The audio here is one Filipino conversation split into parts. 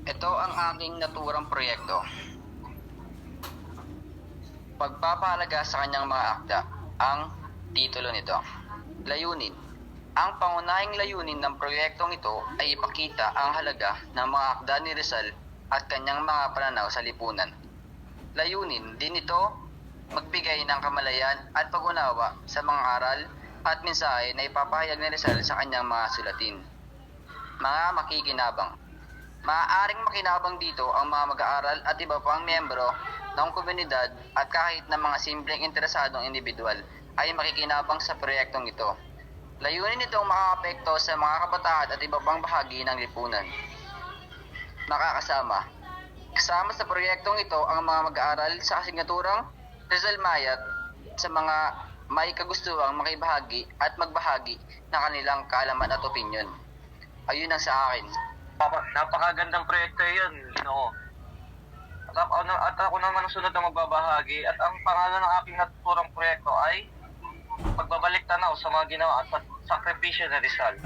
Ito ang aking naturang proyekto. Pagpapahalaga sa kanyang mga akda. Ang titulo nito. Layunin. Ang pangunahing layunin ng proyektong ito ay ipakita ang halaga ng mga akda ni Rizal at kanyang mga pananaw sa lipunan. Layunin din ito magbigay ng kamalayan at pag-unawa sa mga aral at mensahe na ipapahayag ni Rizal sa kanyang mga sulatin. Mga makikinabang. Maaaring makinabang dito ang mga mag-aaral at iba pang miyembro ng komunidad at kahit na mga simpleng interesadong individual ay makikinabang sa proyektong ito. Layunin nitong makakapekto sa mga kabataan at iba pang bahagi ng lipunan. Makakasama. Kasama sa proyektong ito ang mga mag-aaral sa asignaturang Rizal Mayat sa mga may kagustuhang makibahagi at magbahagi ng kanilang kaalaman at opinyon. Ayun ang sa akin. Napakagandang proyekto yun, Ginoo. At ako naman ang sunod na magbabahagi at ang pangalan ng aking naturang proyekto ay pagbabalik tanaw sa mga ginawa at sakripisyo ni Rizal.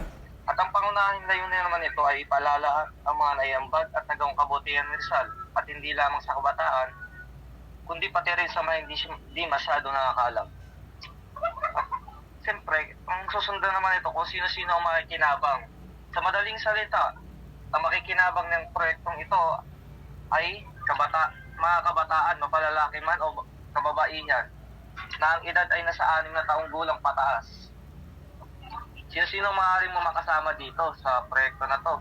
At ang pangunahing layunin naman ito ay ipalala ang mga naiambag at nagawang kabutihan ni Rizal at hindi lamang sa kabataan, kundi pati rin sa mga hindi masyado nakakaalam. At siyempre, ang susundan naman ito kung sino-sino ang makikinabang. Sa madaling salita, ang makikinabang ng proyektong ito ay mga kabataan, mapalalaki man o kababaihan, na ang edad ay nasa 6 na taong gulang pataas. Sino-sino maaaring mo makasama dito sa proyekto na to?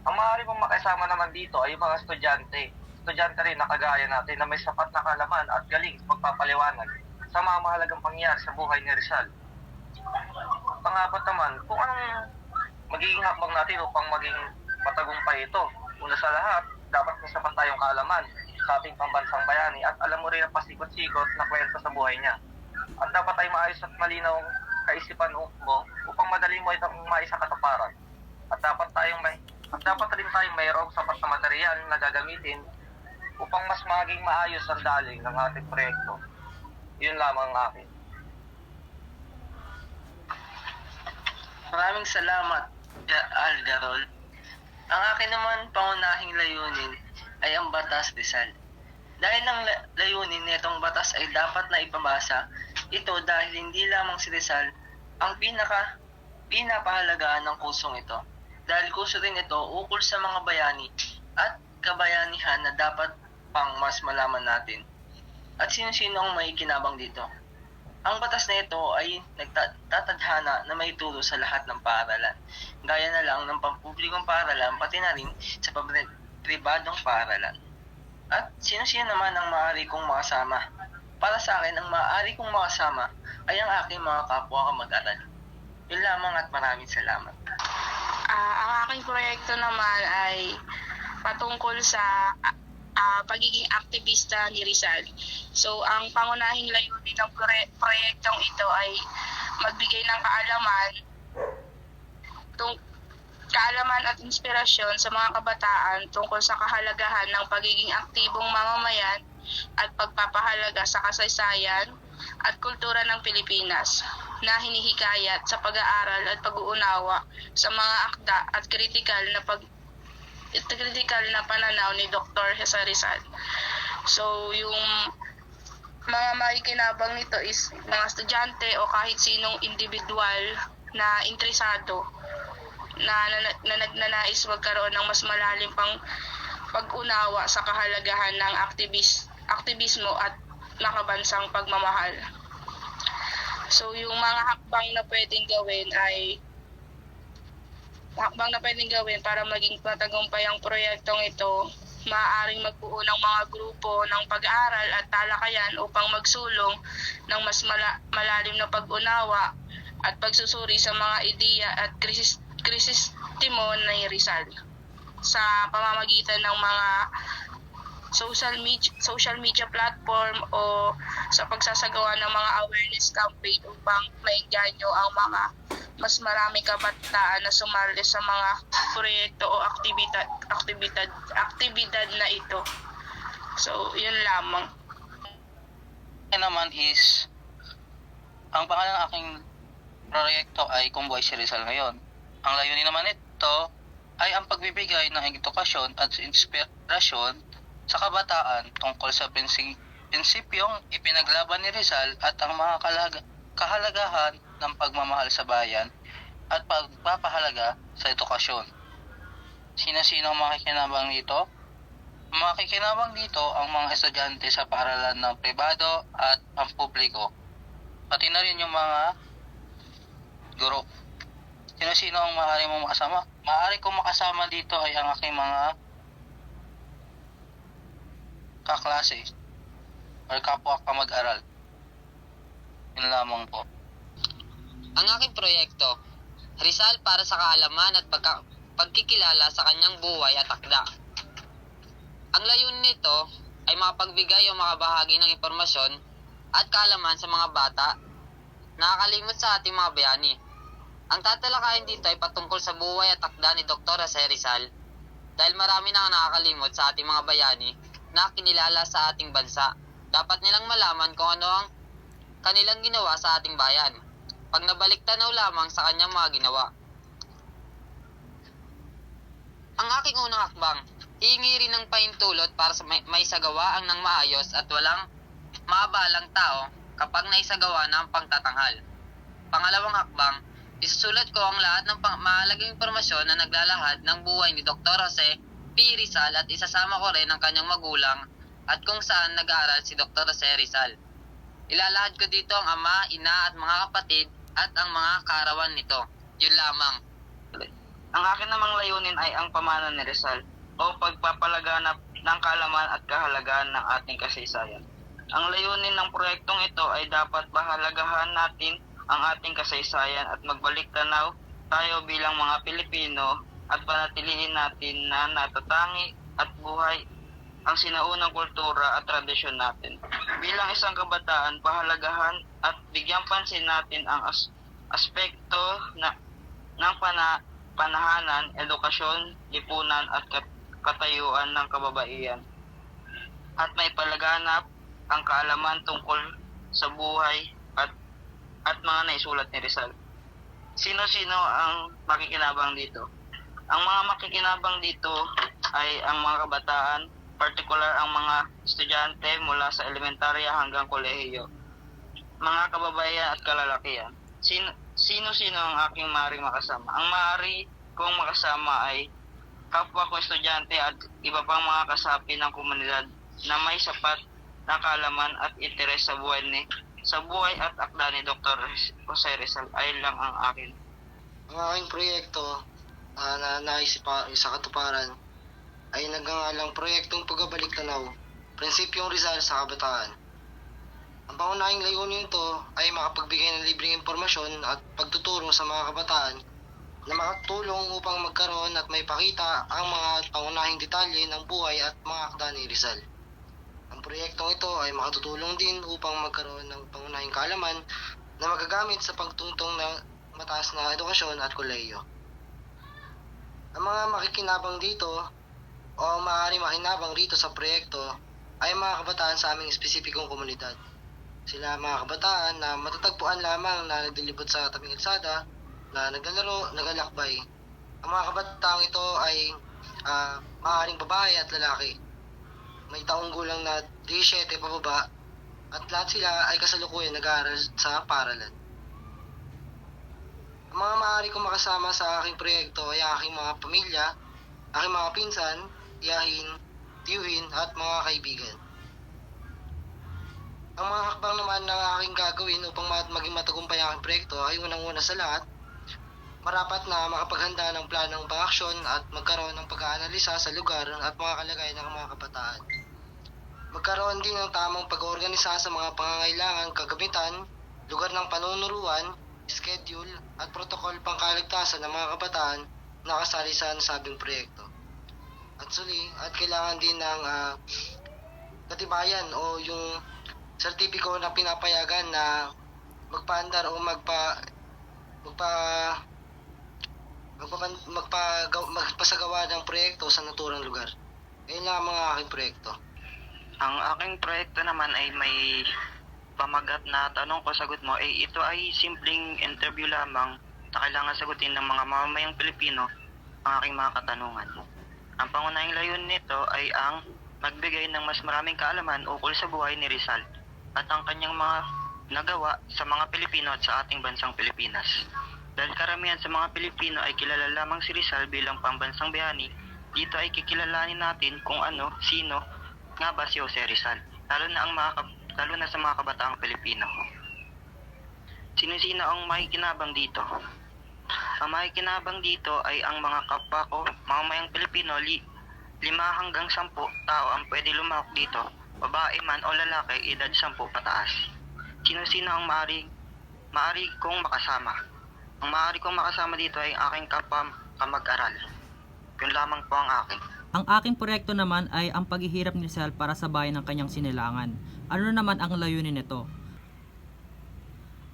Ang maaaring mo makasama naman dito ay mga estudyante. Estudyante rin na kagaya natin na may sapat na kaalaman at galing sa pagpapaliwanag sa mga mahalagang pangyayari sa buhay ni Rizal. Pangapat naman, kung anong magiging hakbang natin upang maging matagumpay ito. Una sa lahat, dapat may sapat tayong kaalaman sa ating pambansang bayani at alam mo rin ang pasikot-sikot na kwento sa buhay niya. At dapat ay maayos at malinaw kaisipan mo upang madali mo itong maisa katuparan. At dapat rin tayong mayroong sapat na material na gagamitin upang mas maging maayos ang daling ng ating proyekto. Yun lamang ang akin. Maraming salamat, Algarol. Ang akin naman pangunahing layunin ay ang Batas Rizal. Dahil ang layunin nitong batas ay dapat na ipabasa, ito dahil hindi lamang si Rizal ang pinapahalagaan ng kursong ito. Dahil kurso rin ito ukol sa mga bayani at kabayanihan na dapat pang mas malaman natin. At sino-sino ang may kinabang dito. Ang batas na ito ay nagtatadhana na may turo sa lahat ng paaralan, gaya na lang ng pampublikong paaralan pati na rin sa pribadong paaralan. At sino-sino naman ang maaari kong makasama? Para sa akin, ang maaari kong makasama ay ang aking mga kapwa kamag-aral. Yun lamang at maraming salamat. Ang aking proyekto naman ay patungkol sa pagiging aktivista ni Rizal. So, ang pangunahing layunin ng proyektong ito ay magbigay ng kaalaman at inspirasyon sa mga kabataan tungkol sa kahalagahan ng pagiging aktibong mamamayan at pagpapahalaga sa kasaysayan at kultura ng Pilipinas na hinihikayat sa pag-aaral at pag-uunawa sa mga akda at kritikal na pananaw ni Dr. Cesar Rizal. So, yung mga makikinabang nito is mga estudyante o kahit sinong individual na interesado na nagnanais magkaroon ng mas malalim pang pag-unawa sa kahalagahan ng aktivismo at makabansang pagmamahal. So, yung mga hakbang na pwedeng gawin para maging matagumpay ang proyektong ito, maaaring magbuo ng mga grupo ng pag-aaral at talakayan upang magsulong ng mas malalim na pag-unawa at pagsusuri sa mga ideya at krisistimo ni Rizal sa pamamagitan ng mga social media platform o sa pagsasagawa ng mga awareness campaign upang maengganyo ang mga mas maraming kabataan na sumali sa mga proyekto o aktibidad na ito. So, yun lamang. Akin naman is, ang pangalan ng aking proyekto ay Kung Buhay si Rizal Ngayon. Ang layunin naman ito ay ang pagbibigay ng edukasyon at inspirasyon sa kabataan tungkol sa prinsipyong ipinaglaban ni Rizal at ang mga kahalagahan ng pagmamahal sa bayan at pagpapahalaga sa edukasyon. Sino-sino ang makikinabang dito? Makikinabang dito ang mga estudyante sa paaralan ng pribado at ang publiko, pati na rin yung mga guro. Sino-sino ang maaari mong makasama? Maaari kong makasama dito ay ang aking mga kaklase or kapwa kamag-aral. Yun lamang po. Ang aking proyekto, Rizal para sa kaalaman at pagkikilala sa kanyang buhay at akda. Ang layunin nito ay makapagbigay o makabahagi ng impormasyon at kaalaman sa mga bata na nakakalimot sa ating mga bayani. Ang tatalakayin dito ay patungkol sa buhay at akda ni Dr. Jose Rizal dahil marami na ang nakakalimot sa ating mga bayani na kinilala sa ating bansa. Dapat nilang malaman kung ano ang kanilang ginawa sa ating bayan pag nabalik tanaw lamang sa kanyang mga ginawa. Ang aking unang hakbang, hihingi rin ng pahintulot para sa may sagawaan ng maayos at walang maabalang tao kapag naisagawa na ang pagtatanghal. Pangalawang hakbang, isusulat ko ang lahat ng mahalagang impormasyon na naglalahad ng buhay ni Dr. Jose P. Rizal at isasama ko rin ang kanyang magulang at kung saan nag-aaral si Dr. Jose Rizal. Ilalahad ko dito ang ama, ina at mga kapatid at ang mga kaarawan nito. Yun lamang. Ang akin namang layunin ay ang pamana ni Rizal o pagpapalaganap ng kaalaman at kahalagahan ng ating kasaysayan. Ang layunin ng proyektong ito ay dapat pahalagahan natin ang ating kasaysayan at magbalik tanaw tayo bilang mga Pilipino at panatilihin natin na natatangi at buhay ang sinaunang kultura at tradisyon natin. Bilang isang kabataan, pahalagahan at bigyang pansin natin ang aspekto ng panahanan, edukasyon, lipunan at katayuan ng kababaihan. At may palaganap ang kaalaman tungkol sa buhay at mga naisulat ni Rizal. Sino-sino ang makikinabang dito? Ang mga makikinabang dito ay ang mga kabataan, partikular ang mga estudyante mula sa elementarya hanggang kolehiyo, mga kababayan at kalalakihan. Sino-sino ang aking maaaring makasama? Ang maaari kong makasama ay kapwa ko estudyante at iba pang mga kasapi ng komunidad na may sapat na kaalaman at interes sa buhay at akda ni Dr. Jose Rizal. Ay lang ang akin. Ang aking proyekto na naisip sa katuparan ay nagngangalang proyektong pagbabalik tanaw, prinsipyong Rizal sa kabataan. Ang pangunahing layunin nito ay makapagbigay ng libreng impormasyon at pagtuturo sa mga kabataan na makatulong upang magkaroon at may pakita ang mga pangunahing detalye ng buhay at mga akda ni Rizal. Ang proyektong ito ay makatutulong din upang magkaroon ng pangunahing kaalaman na magagamit sa pagtungtong ng mataas na edukasyon at kolehiyo. Ang mga makikinabang dito o maaari makinabang rito sa proyekto ay mga kabataan sa aming espesipikong komunidad. Sila mga kabataan na matatagpuan lamang na nagdilibot sa tabing kalsada, na naglalaro, nagalakbay. Ang mga kabataang ito ay maaaring babae at lalaki. May taong gulang na 17 pababa at lahat sila ay kasalukuyan nag-aaral sa paaralan. Ang mga maaari kong makasama sa aking proyekto ay aking mga pamilya, aking mga pinsan, tiyahin, tiyuhin at mga kaibigan. Ang mga hakbang naman na aking gagawin upang maging matagumpay ang aking proyekto ay unang-una sa lahat, marapat na makapaghanda ng planong pang-aksyon at magkaroon ng pag-aanalisa sa lugar at mga kalagayan ng mga kabataan. Magkaroon din ng tamang pag-oorganisa sa mga pangangailangan, kagamitan, lugar ng panunuruan, schedule at protokol pangkaligtasan ng mga kabataan na kasali sa nasabing proyekto. At kailangan din ng katibayan o yung sertipiko na pinapayagan na magpaandar o magpasagawa ng proyekto sa naturang lugar. Ayun lang ang mga aking proyekto. Ang aking proyekto naman ay may pamagat na tanong ko sagot mo ito ay simpleng interview lamang na kailangan sagutin ng mga mamamayang Pilipino ang aking mga katanungan. Ang pangunahing layunin nito ay ang magbigay ng mas maraming kaalaman ukol sa buhay ni Rizal at ang kanyang mga nagawa sa mga Pilipino at sa ating bansang Pilipinas. Dahil karamihan sa mga Pilipino ay kilala lamang si Rizal bilang pambansang bayani, dito ay kikilalanin natin kung ano, sino nga ba si Jose Rizal, lalo na sa mga kabataang Pilipino. Sino-sino ang makikinabang dito? Ang makikinabang dito ay ang mga kapwa ko, mamamayang Pilipino, 5 hanggang 10 tao ang pwede lumahok dito, babae man o lalaki, edad 10 pataas. Sino-sino ang maaari kong makasama? Ang maaari kong makasama dito ay aking kapwa kamag-aral. Yun lamang po ang akin. Ang aking proyekto naman ay ang paghihirap ni Rizal para sa bayan ng kanyang sinilangan. Ano naman ang layunin nito?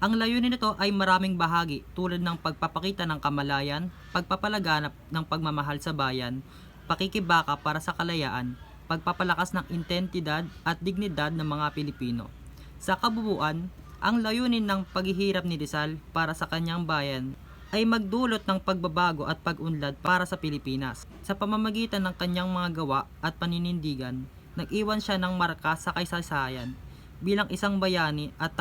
Ang layunin nito ay maraming bahagi tulad ng pagpapakita ng kamalayan, pagpapalaganap ng pagmamahal sa bayan, pakikibaka para sa kalayaan, pagpapalakas ng identidad at dignidad ng mga Pilipino. Sa kabubuan, ang layunin ng paghihirap ni Rizal para sa kanyang bayan ay magdulot ng pagbabago at pag-unlad para sa Pilipinas. Sa pamamagitan ng kanyang mga gawa at paninindigan, nag-iwan siya ng marka sa kasaysayan bilang isang bayani at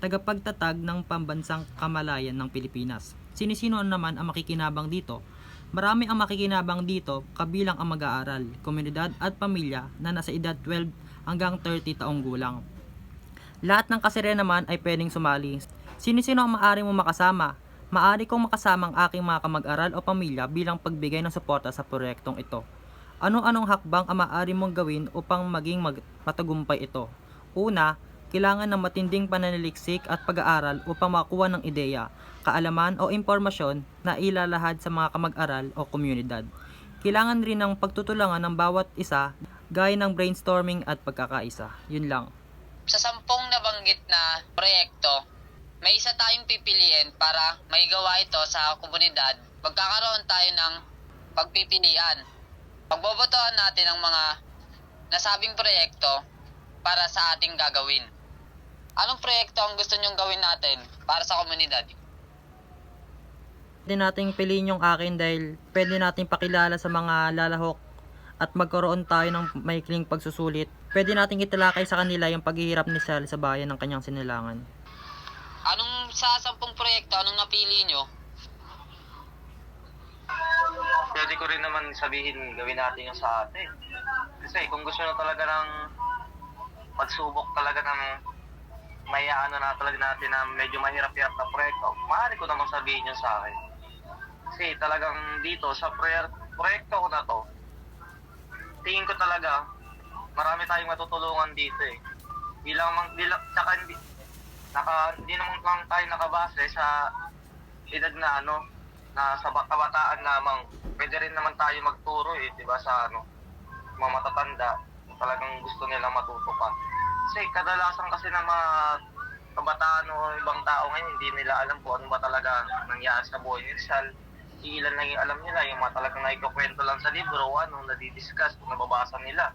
tagapagtatag ng pambansang kamalayan ng Pilipinas. Sinisino naman ang makikinabang dito? Marami ang makikinabang dito, kabilang ang mag-aaral, komunidad at pamilya na nasa edad 12 hanggang 30 taong gulang. Lahat ng kasirya naman ay pwedeng sumali. Sino-sino ang maaari mo makasama? Maaari kong makasama ang aking mga kamag-aral o pamilya bilang pagbigay ng suporta sa proyektong ito. Ano-anong hakbang ang maaari mong gawin upang maging matagumpay ito? Una, kailangan ng matinding pananaliksik at pag-aaral upang makuha ng ideya, kaalaman o impormasyon na ilalahad sa mga kamag-aral o komunidad. Kailangan rin ng pagtutulungan ng bawat isa gaya ng brainstorming at pagkakaisa. Yun lang. Sa 10 nabanggit na proyekto, may isa tayong pipiliin para maigawa ito sa komunidad. Magkakaroon tayo ng pagpipilian. Pagbobotohan natin ang mga nasabing proyekto para sa ating gagawin. Anong proyekto ang gusto nyong gawin natin para sa komunidad? Pwede nating piliin yung akin dahil pwede nating pakilala sa mga lalahok at magkaroon tayo ng maikling pagsusulit. Pwede nating italakay sa kanila yung paghihirap ni Rizal sa bayan ng kanyang sinilangan. Anong sa 10 proyekto, anong napili nyo? Pwede ko rin naman sabihin gawin natin yung sa atin. Kasi kung gusto na talaga ng pagsubok talaga ng may na talaga natin na medyo mahirap-hirap na proyekto, maaari ko naman sabihin yun sa akin. Kasi talagang dito sa proyekto ko na to, tingin ko talaga marami tayong matutulungan dito eh. Hindi naman lang tayo nakabase sa edad na na sa kabataan lamang. Pwede rin naman tayo magturo eh, 'di ba, sa mga matatanda, talagang gusto nilang matuto pa. Kasi kadalasan kasi ng mga kabataan o ibang tao ngayon, hindi nila alam kung ano ba talaga nangyari sa buhay ni Rizal. Ilan lang yung alam nila, yung mga talagang naikukwento lang sa libro, nadidiscuss, kung nababasa nila.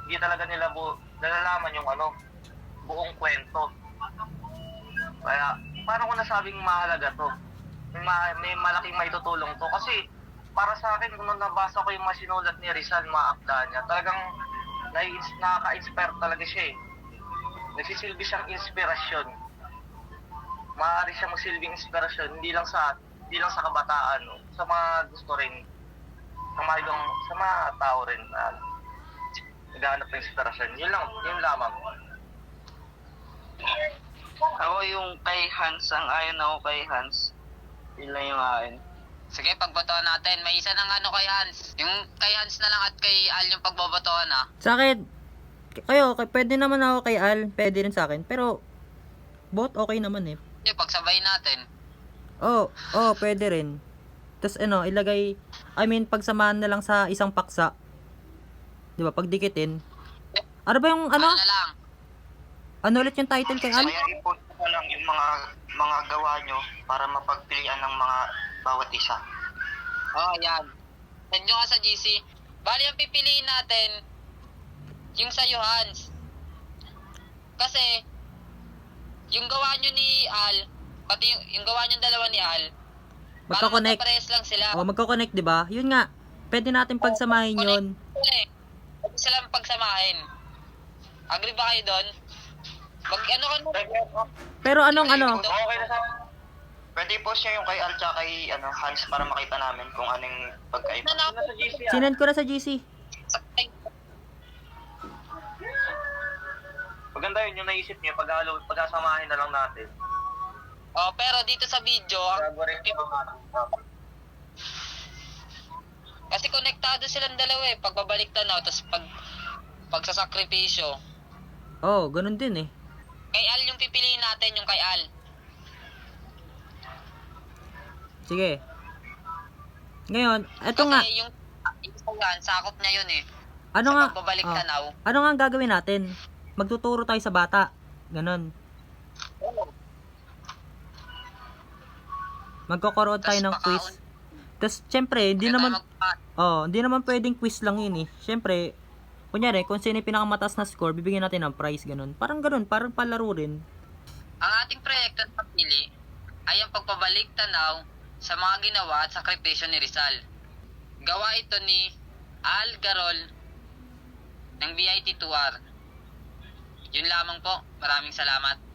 Hindi talaga nila nalalaman yung buong kwento. Kaya, paano ko nasabing mahalaga to? May malaking maitutulong to. Kasi, para sa akin, kung nabasa ko yung mga sinulat ni Rizal, mga akda niya, talagang nakaka-inspire talaga siya eh. Nagsisilbi siyang inspirasyon. Maaari siyang magsilbing inspirasyon, hindi lang sa kabataan, sa mga gusto rin, sa mga tao rin na naghahanap ng inspirasyon. Yun lamang. Ako yung kay Hans, ang ayon ako kay Hans. Yun lang yung akin. Sige, pagbotohan natin. May isa ng kay Hans. Yung kay Hans na lang at kay Al yung pagbobotohan Sa akin, pwede naman ako kay Al, pwede rin sa akin. Pero, both okay naman eh. Yung pagsabay natin. Pwede rin. Tapos pagsamahan na lang sa isang paksa. Di ba, pagdikitin. Ano ba yung Al na lang. Ano ulit yung title kay Al? Kaya i-post ko lang yung mga gawa nyo para mapagpilian ng mga bawat isa. Yan. Send nyo ka sa GC. Bali, ang pipiliin natin, yung sa'yo, Hans. Kasi, yung gawa nyo ni Al, pati yung gawa nyo dalawa ni Al, Magka-connect. magkaparehas lang sila. O, magko-connect, di ba? Yun nga. Pwede natin pagsamahin yun. Pwede silang pagsamahin. Agree ba kayo doon? Ano ka nun? Pero anong ano? Okay na sa Pwede i-post niya yung kay Al tsaka kay Hans para makita namin kung anong pagkaiba. Ano sa GC Sinend ko na sa GC. Maganda yun yung naisip niyo, pagsasamahin na lang natin. Oh, pero dito sa video, Bago rin. kasi konektado silang dalawa eh. Pagbabalik tanaw, tapos pagsasakripisyo. Oh, ganun din eh. Kay Al yung pipiliin natin, yung kay Al. Sige. Ngayon, eto nga. Kasi yung isa yan, sakop niya yun eh. Ano Sa nga? pagbabalik Oh, tanaw. ano nga ang gagawin natin? Magtuturo tayo sa bata. Ganon. Magkakaroon tayo Tas ng quiz. Tapos, syempre, hindi naman pwedeng quiz lang yun eh. Syempre, kunyari, kung sino yung pinakamataas na score, bibigyan natin ng prize, ganun. Parang palaro rin. Ang ating proyekto na pili ay ang pagpabalik tanaw sa mga ginawa at sakripisyo ni Rizal. Gawa ito ni Al Garol ng BIT2R. Yun lamang po. Maraming salamat.